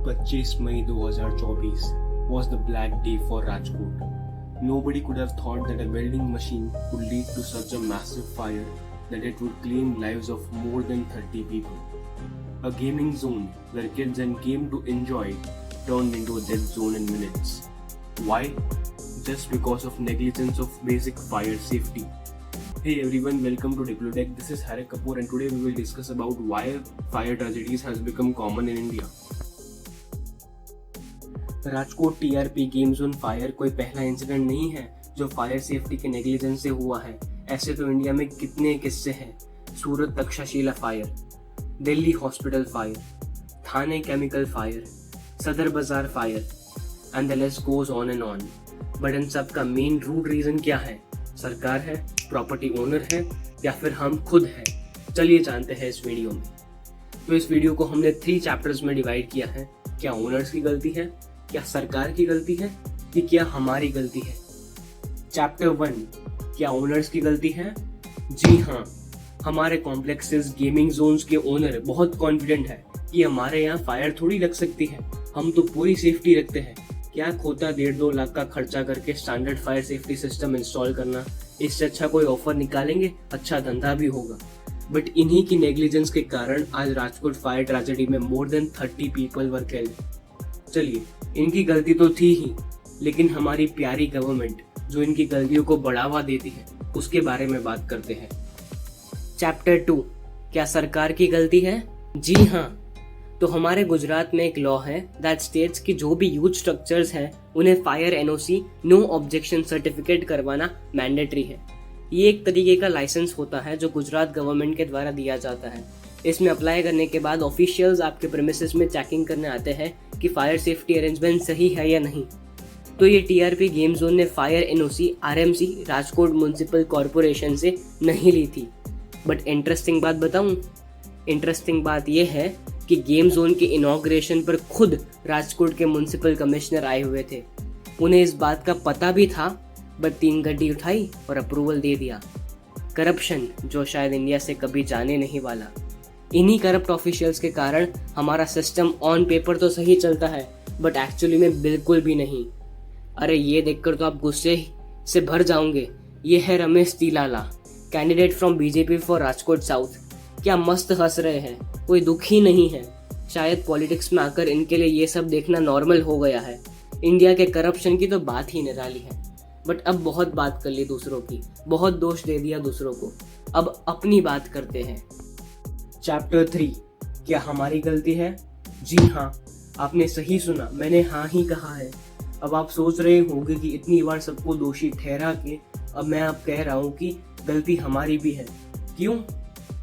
25 May 2024 was the black day for Rajkot. Nobody could have thought that a welding machine would lead to such a massive fire that it would claim lives of more than 30 people. A gaming zone where kids and came to enjoy turned into a death zone in minutes. Why? Just because of negligence of basic fire safety. Hey everyone, welcome to Diplotech. This is Harik Kapoor and today we will discuss about why fire tragedies has become common in India. Rajkot TRP game zone fire कोई पहला incident नहीं है जो fire safety के negligence से हुआ है। ऐसे तो इंडिया में कितने किस्से हैं। Surat Takshashila fire, Delhi hospital fire, Thane chemical fire, Sadar Bazaar fire and the list goes on and on. But इन सब का मेन रूट रीजन क्या है? सरकार है, प्रॉपर्टी ओनर है या फिर हम खुद हैं? चलिए जानते हैं इस वीडियो में। तो इस वीडियो को हमने 3 चैप्टर्स में डिवाइड किया है। क्या ओनर्स की गलती है, क्या सरकार की गलती है, कि क्या हमारी गलती है? चैप्टर 1, क्या ओनर्स की गलती है? जी हाँ, हमारे कॉम्प्लेक्सेस गेमिंग जोन्स के ओनर बहुत कॉन्फिडेंट है कि हमारे यहाँ फायर थोड़ी लग सकती है, हम तो पूरी सेफ्टी रखते हैं। क्या खोता 1.5-2 लाख का खर्चा करके standard fire safety system install करना, इससे अच्छा कोई ऑफर निकालेंगे, अच्छा धंधा भी होगा। बट इन्हीं की नेग्लिजेंस के कारण आज राजकोट फायर ट्रेजेडी में more than 30 people were killed. चलिए, इनकी गलती तो थी ही, लेकिन हमारी प्यारी गवर्नमेंट जो इनकी गलतियों को बढ़ावा देती है उसके बारे में बात करते हैं। चैप्टर 2, क्या सरकार की गलती है? जी हाँ, तो हमारे गुजरात में एक लॉ है दैट स्टेट्स की जो भी ह्यूज स्ट्रक्चर्स हैं उन्हें fire NOC no objection certificate करवाना मैंडेटरी है। ये एक तरीके का लाइसेंस होता है जो गुजरात गवर्नमेंट के द्वारा दिया जाता है। इसमें अप्लाई करने के बाद ऑफिशियल्स आपके प्रेमिसेस में चेकिंग करने आते हैं कि फायर सेफ्टी अरेंजमेंट सही है या नहीं। तो ये टीआरपी गेम जोन ने fire NOC RMC Rajkot municipal corporation से नहीं ली थी। बट इंटरेस्टिंग बात बताऊं? इंटरेस्टिंग बात यह है कि गेम जोन के इनॉग्रेशन पर खुद राजकोट के म्युनिसिपल कमिश्नर आए हुए थे। उन्हें इस बात का पता भी था, बट 3 गड्डी उठाई और अप्रूवल दे दिया। करप्शन जो शायद इंडिया से कभी जाने नहीं वाला। इन्हीं करप्ट ऑफिशियल्स के कारण हमारा सिस्टम ऑन पेपर तो सही चलता है बट एक्चुअली में बिल्कुल भी नहीं। अरे ये देखकर तो आप गुस्से से भर जाओगे। ये है Ramesh Tilala, candidate from BJP for Rajkot south. क्या मस्त हंस रहे हैं, कोई दुख ही नहीं है। शायद पॉलिटिक्स में आकर इनके लिए ये सब देखना नॉर्मल हो गया है। इंडिया के करप्शन की तो बात ही निराली है। बट अब बहुत बात कर ली दूसरों की, बहुत दोष दे दिया दूसरों को, अब अपनी बात करते हैं। चैप्टर 3, क्या हमारी गलती है? जी हाँ, आपने सही सुना, मैंने हाँ ही कहा है। अब आप सोच रहे होंगे कि इतनी बार सबको दोषी ठहरा के अब मैं आप कह रहा हूँ कि गलती हमारी भी है। क्यों?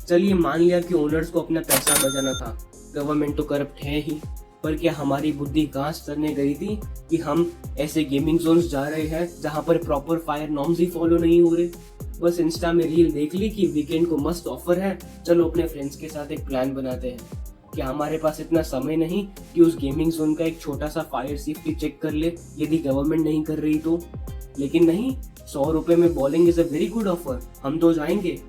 चलिए मान लिया कि ओनर्स को अपना पैसा बचाना था, गवर्नमेंट तो करप्ट है ही, पर क्या हमारी बुद्धि घास करने गई थी कि हम ऐसे गेमिंग जोन्स जा रहे हैं जहाँ पर प्रॉपर फायर नॉर्म्स ही फॉलो नहीं हो रहे? बस इंस्टा में रील देख ली कि वीकेंड को मस्त ऑफर है, चलो अपने फ्रेंड्स के साथ एक प्लान बनाते हैं। क्या हमारे पास इतना समय नहीं कि उस गेमिंग जोन का एक छोटा सा फायर सेफ्टी चेक कर ले, यदि गवर्नमेंट नहीं कर रही तो? लेकिन नहीं, 100 रुपए में bowling is a very good offer, हम तो जाएंगे।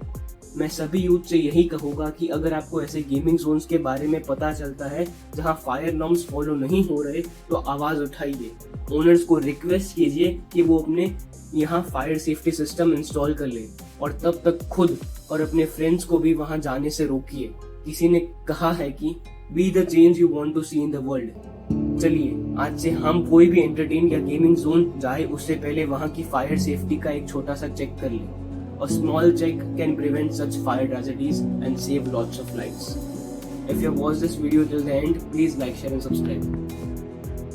मैं सभी यूथ से यही कहूंगा कि अगर आपको ऐसे गेमिंग जोन्स के बारे में पता चलता है जहां फायर नॉर्म्स फॉलो नहीं हो रहे तो आवाज उठाइए, ओनर्स को रिक्वेस्ट कीजिए कि वो अपने यहाँ फायर सेफ्टी सिस्टम इंस्टॉल कर ले, और तब तक खुद और अपने फ्रेंड्स को भी वहां जाने से रोकिए। किसी ने कहा है कि be the change you want to see in the world. चलिए आज से हम कोई भी एंटरटेन या गेमिंग जोन जाए उससे पहले वहां की फायर सेफ्टी का एक छोटा सा चेक कर ले। A small check can prevent such fire tragedies and save lots of lives. If you have watched this video till the end, please like, share and subscribe.